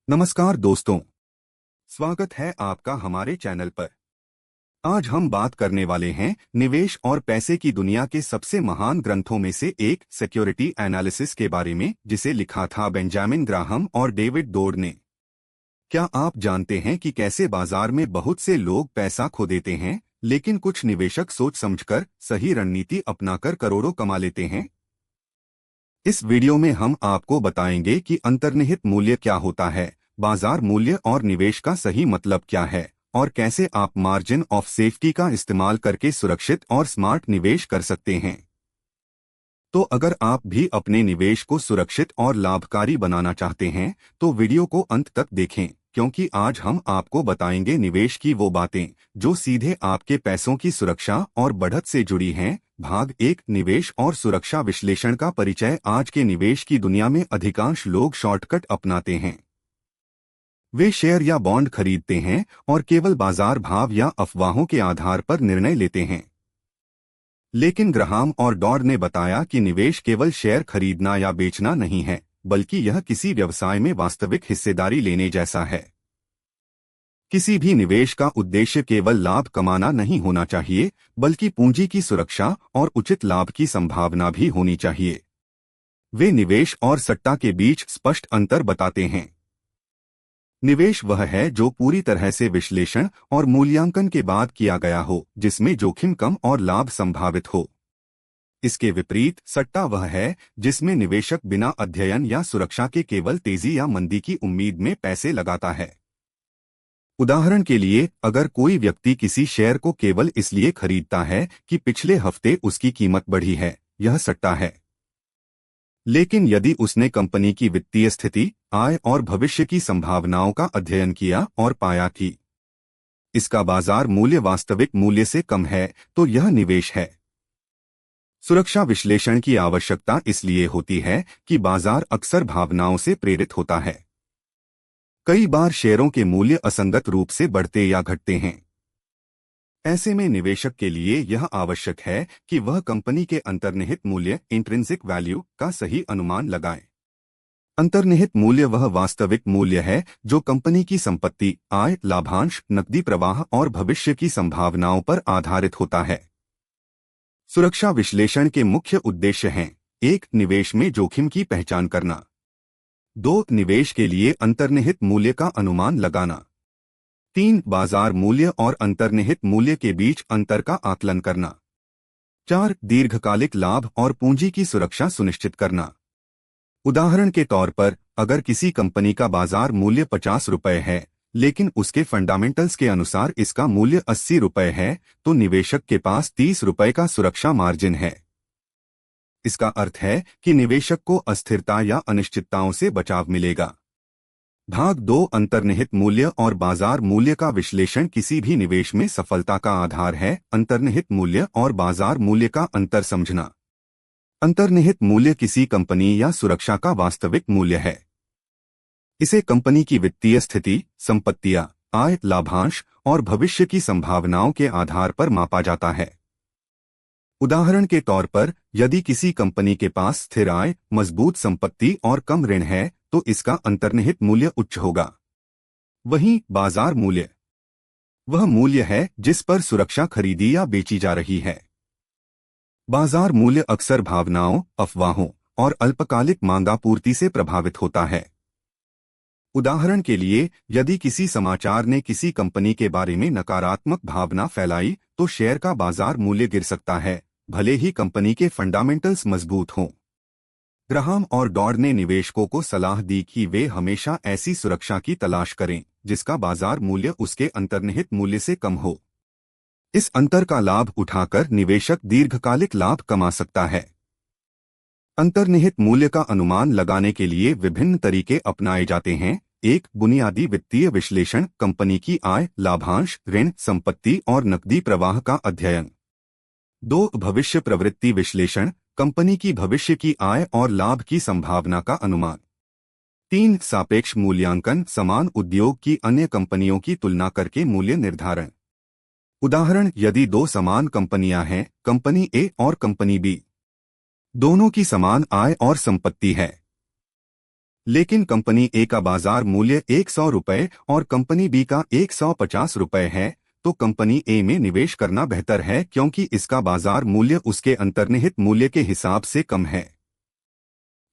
नमस्कार दोस्तों, स्वागत है आपका हमारे चैनल पर। आज हम बात करने वाले हैं निवेश और पैसे की दुनिया के सबसे महान ग्रंथों में से एक सिक्योरिटी एनालिसिस के बारे में, जिसे लिखा था बेंजामिन ग्राहम और डेविड डोड ने। क्या आप जानते हैं कि कैसे बाजार में बहुत से लोग पैसा खो देते हैं, लेकिन कुछ निवेशक सोच समझकर सही रणनीति अपनाकर करोड़ों कमा लेते हैं? इस वीडियो में हम आपको बताएंगे कि अंतर्निहित मूल्य क्या होता है, बाजार मूल्य और निवेश का सही मतलब क्या है, और कैसे आप मार्जिन ऑफ सेफ्टी का इस्तेमाल करके सुरक्षित और स्मार्ट निवेश कर सकते हैं। तो अगर आप भी अपने निवेश को सुरक्षित और लाभकारी बनाना चाहते हैं, तो वीडियो को अंत तक देखें, क्योंकि आज हम आपको बताएंगे निवेश की वो बातें जो सीधे आपके पैसों की सुरक्षा और बढ़त से जुड़ी हैं। भाग 1, निवेश और सुरक्षा विश्लेषण का परिचय। आज के निवेश की दुनिया में अधिकांश लोग शॉर्टकट अपनाते हैं। वे शेयर या बॉन्ड खरीदते हैं और केवल बाजार भाव या अफवाहों के आधार पर निर्णय लेते हैं। लेकिन ग्राहम और डॉड ने बताया कि निवेश केवल शेयर खरीदना या बेचना नहीं है, बल्कि यह किसी व्यवसाय में वास्तविक हिस्सेदारी लेने जैसा है। किसी भी निवेश का उद्देश्य केवल लाभ कमाना नहीं होना चाहिए, बल्कि पूंजी की सुरक्षा और उचित लाभ की संभावना भी होनी चाहिए। वे निवेश और सट्टा के बीच स्पष्ट अंतर बताते हैं। निवेश वह है जो पूरी तरह से विश्लेषण और मूल्यांकन के बाद किया गया हो, जिसमें जोखिम कम और लाभ संभावित हो। इसके विपरीत सट्टा वह है जिसमें निवेशक बिना अध्ययन या सुरक्षा के केवल तेजी या मंदी की उम्मीद में पैसे लगाता है। उदाहरण के लिए, अगर कोई व्यक्ति किसी शेयर को केवल इसलिए खरीदता है कि पिछले हफ्ते उसकी कीमत बढ़ी है, यह सट्टा है। लेकिन यदि उसने कंपनी की वित्तीय स्थिति, आय और भविष्य की संभावनाओं का अध्ययन किया और पाया कि इसका बाजार मूल्य वास्तविक मूल्य से कम है, तो यह निवेश है। सुरक्षा विश्लेषण की आवश्यकता इसलिए होती है कि बाजार अक्सर भावनाओं से प्रेरित होता है। कई बार शेयरों के मूल्य असंगत रूप से बढ़ते या घटते हैं। ऐसे में निवेशक के लिए यह आवश्यक है कि वह कंपनी के अंतर्निहित मूल्य, इंट्रिंसिक वैल्यू, का सही अनुमान लगाए। अंतर्निहित मूल्य वह वास्तविक मूल्य है जो कंपनी की संपत्ति, आय, लाभांश, नकदी प्रवाह और भविष्य की संभावनाओं पर आधारित होता है। सुरक्षा विश्लेषण के मुख्य उद्देश्य हैं: 1, निवेश में जोखिम की पहचान करना। 2, निवेश के लिए अंतर्निहित मूल्य का अनुमान लगाना। 3, बाजार मूल्य और अंतर्निहित मूल्य के बीच अंतर का आकलन करना। 4, दीर्घकालिक लाभ और पूंजी की सुरक्षा सुनिश्चित करना। उदाहरण के तौर पर, अगर किसी कंपनी का बाजार मूल्य 50 रुपये है, लेकिन उसके फंडामेंटल्स के अनुसार इसका मूल्य 80 रुपये है, तो निवेशक के पास 30 रुपये का सुरक्षा मार्जिन है। इसका अर्थ है कि निवेशक को अस्थिरता या अनिश्चितताओं से बचाव मिलेगा। भाग 2, अंतर्निहित मूल्य और बाजार मूल्य का विश्लेषण किसी भी निवेश में सफलता का आधार है। अंतर्निहित मूल्य और बाजार मूल्य का अंतर समझना। अंतर्निहित मूल्य किसी कंपनी या सुरक्षा का वास्तविक मूल्य है। इसे कंपनी की वित्तीय स्थिति, संपत्तियां, आय, लाभांश और भविष्य की संभावनाओं के आधार पर मापा जाता है। उदाहरण के तौर पर, यदि किसी कंपनी के पास स्थिर आय, मजबूत संपत्ति और कम ऋण है, तो इसका अंतर्निहित मूल्य उच्च होगा। वहीं बाजार मूल्य वह मूल्य है जिस पर सुरक्षा खरीदी या बेची जा रही है। बाजार मूल्य अक्सर भावनाओं, अफवाहों और अल्पकालिक मांगापूर्ति से प्रभावित होता है। उदाहरण के लिए, यदि किसी समाचार ने किसी कंपनी के बारे में नकारात्मक भावना फैलाई, तो शेयर का बाजार मूल्य गिर सकता है, भले ही कंपनी के फंडामेंटल्स मजबूत हों। ग्राहम और डॉड ने निवेशकों को सलाह दी कि वे हमेशा ऐसी सुरक्षा की तलाश करें जिसका बाजार मूल्य उसके अंतर्निहित मूल्य से कम हो। इस अंतर का लाभ उठाकर निवेशक दीर्घकालिक लाभ कमा सकता है। अंतर्निहित मूल्य का अनुमान लगाने के लिए विभिन्न तरीके अपनाए जाते हैं। 1, बुनियादी वित्तीय विश्लेषण, कंपनी की आय, लाभांश, ऋण, संपत्ति और नकदी प्रवाह का अध्ययन। 2, भविष्य प्रवृत्ति विश्लेषण, कंपनी की भविष्य की आय और लाभ की संभावना का अनुमान। 3, सापेक्ष मूल्यांकन, समान उद्योग की अन्य कंपनियों की तुलना करके मूल्य निर्धारण। उदाहरण, यदि 2 समान कंपनियां हैं, कंपनी ए और कंपनी बी, दोनों की समान आय और संपत्ति है, लेकिन कंपनी ए का बाजार मूल्य 100 रुपये और कंपनी बी का 150 रुपये है, तो कंपनी ए में निवेश करना बेहतर है क्योंकि इसका बाजार मूल्य उसके अंतर्निहित मूल्य के हिसाब से कम है।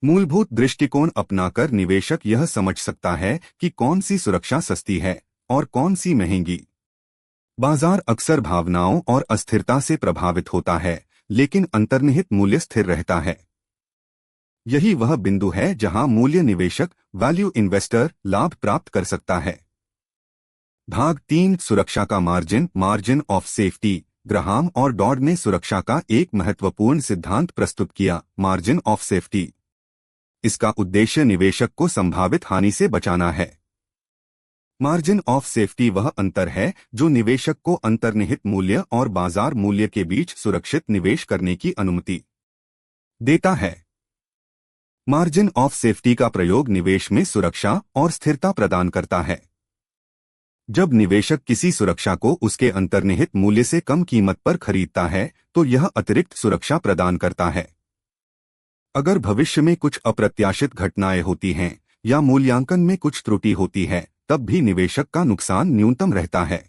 मूलभूत दृष्टिकोण अपनाकर निवेशक यह समझ सकता है कि कौन सी सुरक्षा सस्ती है और कौन सी महंगी। बाजार अक्सर भावनाओं और अस्थिरता से प्रभावित होता है, लेकिन अंतर्निहित मूल्य स्थिर रहता है। यही वह बिंदु है जहां मूल्य निवेशक वैल्यू इन्वेस्टर लाभ प्राप्त कर सकता है। भाग 3 सुरक्षा का मार्जिन ऑफ सेफ्टी। ग्राहम और डॉड ने सुरक्षा का एक महत्वपूर्ण सिद्धांत प्रस्तुत किया, मार्जिन ऑफ सेफ्टी। इसका उद्देश्य निवेशक को संभावित हानि से बचाना है। मार्जिन ऑफ सेफ्टी वह अंतर है जो निवेशक को अंतर्निहित मूल्य और बाजार मूल्य के बीच सुरक्षित निवेश करने की अनुमति देता है। मार्जिन ऑफ सेफ्टी का प्रयोग निवेश में सुरक्षा और स्थिरता प्रदान करता है। जब निवेशक किसी सुरक्षा को उसके अंतर्निहित मूल्य से कम कीमत पर खरीदता है, तो यह अतिरिक्त सुरक्षा प्रदान करता है। अगर भविष्य में कुछ अप्रत्याशित घटनाएं होती हैं या मूल्यांकन में कुछ त्रुटि होती है, तब भी निवेशक का नुकसान न्यूनतम रहता है।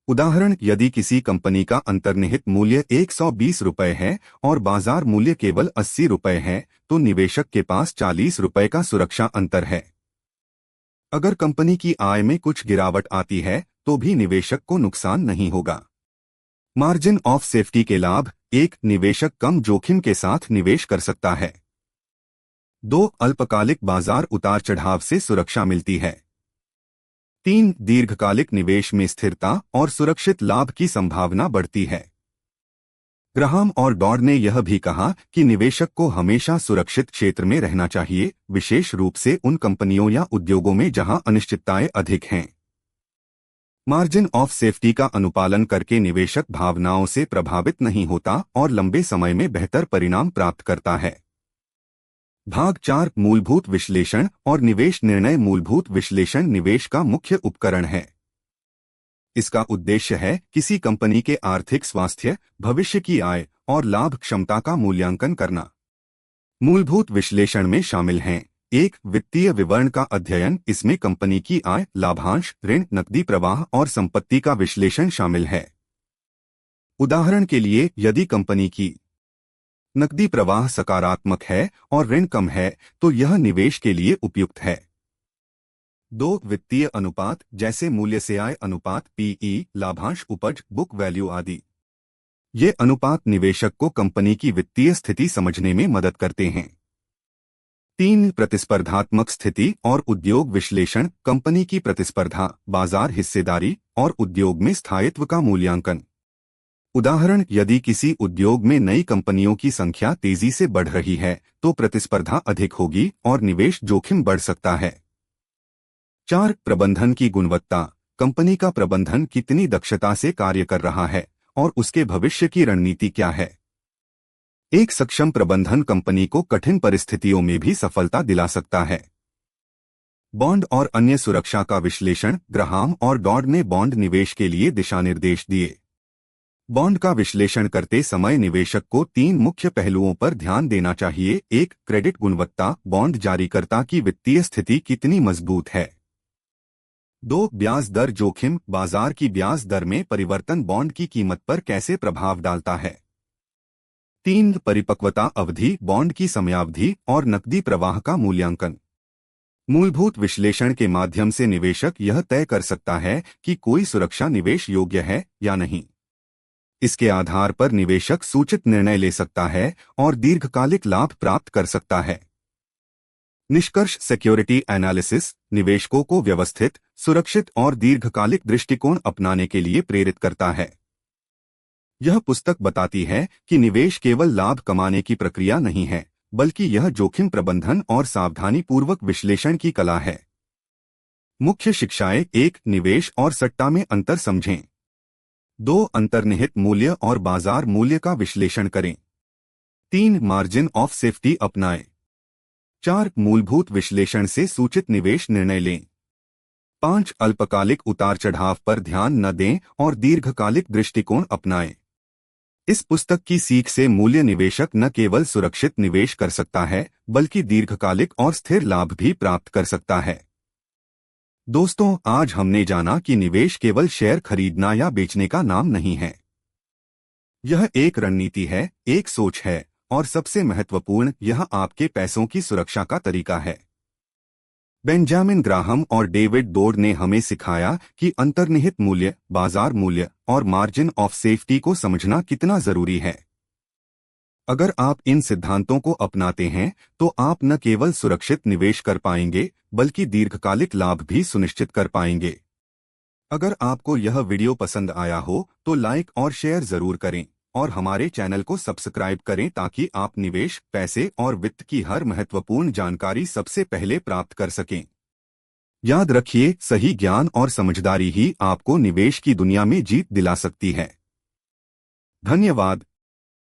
उदाहरण, यदि किसी कंपनी का अंतर्निहित मूल्य 120 रुपये है और बाजार मूल्य केवल 80 रुपये है, तो निवेशक के पास 40 रुपये का सुरक्षा अंतर है। अगर कंपनी की आय में कुछ गिरावट आती है, तो भी निवेशक को नुकसान नहीं होगा। मार्जिन ऑफ सेफ्टी के लाभ: एक, निवेशक कम जोखिम के साथ निवेश कर सकता है। 2, अल्पकालिक बाजार उतार चढ़ाव से सुरक्षा मिलती है। 3, दीर्घकालिक निवेश में स्थिरता और सुरक्षित लाभ की संभावना बढ़ती है। ग्राहम और डॉड ने यह भी कहा कि निवेशक को हमेशा सुरक्षित क्षेत्र में रहना चाहिए, विशेष रूप से उन कंपनियों या उद्योगों में जहां अनिश्चितताएं अधिक हैं। मार्जिन ऑफ सेफ्टी का अनुपालन करके निवेशक भावनाओं से प्रभावित नहीं होता और लंबे समय में बेहतर परिणाम प्राप्त करता है। भाग 4 मूलभूत विश्लेषण और निवेश निर्णय। मूलभूत विश्लेषण निवेश का मुख्य उपकरण है। इसका उद्देश्य है किसी कंपनी के आर्थिक स्वास्थ्य, भविष्य की आय और लाभ क्षमता का मूल्यांकन करना। मूलभूत विश्लेषण में शामिल हैं: 1, वित्तीय विवरण का अध्ययन। इसमें कंपनी की आय, लाभांश, ऋण, नकदी प्रवाह और संपत्ति का विश्लेषण शामिल है। उदाहरण के लिए, यदि कंपनी की नकदी प्रवाह सकारात्मक है और ऋण कम है, तो यह निवेश के लिए उपयुक्त है। 2, वित्तीय अनुपात, जैसे मूल्य से आय अनुपात, पीई, लाभांश उपज, बुक वैल्यू आदि। ये अनुपात निवेशक को कंपनी की वित्तीय स्थिति समझने में मदद करते हैं। 3, प्रतिस्पर्धात्मक स्थिति और उद्योग विश्लेषण। कंपनी की प्रतिस्पर्धा, बाजार हिस्सेदारी और उद्योग में स्थायित्व का मूल्यांकन। उदाहरण, यदि किसी उद्योग में नई कंपनियों की संख्या तेजी से बढ़ रही है, तो प्रतिस्पर्धा अधिक होगी और निवेश जोखिम बढ़ सकता है। 4, प्रबंधन की गुणवत्ता। कंपनी का प्रबंधन कितनी दक्षता से कार्य कर रहा है और उसके भविष्य की रणनीति क्या है। एक सक्षम प्रबंधन कंपनी को कठिन परिस्थितियों में भी सफलता दिला सकता है। बॉन्ड और अन्य सुरक्षा का विश्लेषण। ग्राहम और डॉड ने बॉन्ड निवेश के लिए दिशानिर्देश दिए। बॉन्ड का विश्लेषण करते समय निवेशक को 3 मुख्य पहलुओं पर ध्यान देना चाहिए। 1, क्रेडिट गुणवत्ता, बॉन्ड जारीकर्ता की वित्तीय स्थिति कितनी मजबूत है। 2, ब्याज दर जोखिम, बाजार की ब्याज दर में परिवर्तन बॉन्ड की कीमत पर कैसे प्रभाव डालता है। 3, परिपक्वता अवधि, बॉन्ड की समयावधि और नकदी प्रवाह का मूल्यांकन। मूलभूत विश्लेषण के माध्यम से निवेशक यह तय कर सकता है कि कोई सुरक्षा निवेश योग्य है या नहीं। इसके आधार पर निवेशक सूचित निर्णय ले सकता है और दीर्घकालिक लाभ प्राप्त कर सकता है। निष्कर्ष: सिक्योरिटी एनालिसिस निवेशकों को व्यवस्थित, सुरक्षित और दीर्घकालिक दृष्टिकोण अपनाने के लिए प्रेरित करता है। यह पुस्तक बताती है कि निवेश केवल लाभ कमाने की प्रक्रिया नहीं है, बल्कि यह जोखिम प्रबंधन और सावधानीपूर्वक विश्लेषण की कला है। मुख्य शिक्षाएं: 1, निवेश और सट्टा में अंतर समझें। 2, अंतर्निहित मूल्य और बाजार मूल्य का विश्लेषण करें। 3, मार्जिन ऑफ सेफ्टी अपनाएं। 4, मूलभूत विश्लेषण से सूचित निवेश निर्णय लें। 5, अल्पकालिक उतार चढ़ाव पर ध्यान न दें और दीर्घकालिक दृष्टिकोण अपनाएं। इस पुस्तक की सीख से मूल्य निवेशक न केवल सुरक्षित निवेश कर सकता है बल्कि दीर्घकालिक और स्थिर लाभ भी प्राप्त कर सकता है। दोस्तों, आज हमने जाना कि निवेश केवल शेयर खरीदना या बेचने का नाम नहीं है। यह एक रणनीति है, एक सोच है और सबसे महत्वपूर्ण, यह आपके पैसों की सुरक्षा का तरीका है। बेंजामिन ग्राहम और डेविड डोड ने हमें सिखाया कि अंतर्निहित मूल्य, बाजार मूल्य और मार्जिन ऑफ सेफ्टी को समझना कितना जरूरी है। अगर आप इन सिद्धांतों को अपनाते हैं तो आप न केवल सुरक्षित निवेश कर पाएंगे बल्कि दीर्घकालिक लाभ भी सुनिश्चित कर पाएंगे। अगर आपको यह वीडियो पसंद आया हो तो लाइक और शेयर जरूर करें और हमारे चैनल को सब्सक्राइब करें ताकि आप निवेश, पैसे और वित्त की हर महत्वपूर्ण जानकारी सबसे पहले प्राप्त कर सकें। याद रखिए, सही ज्ञान और समझदारी ही आपको निवेश की दुनिया में जीत दिला सकती है। धन्यवाद।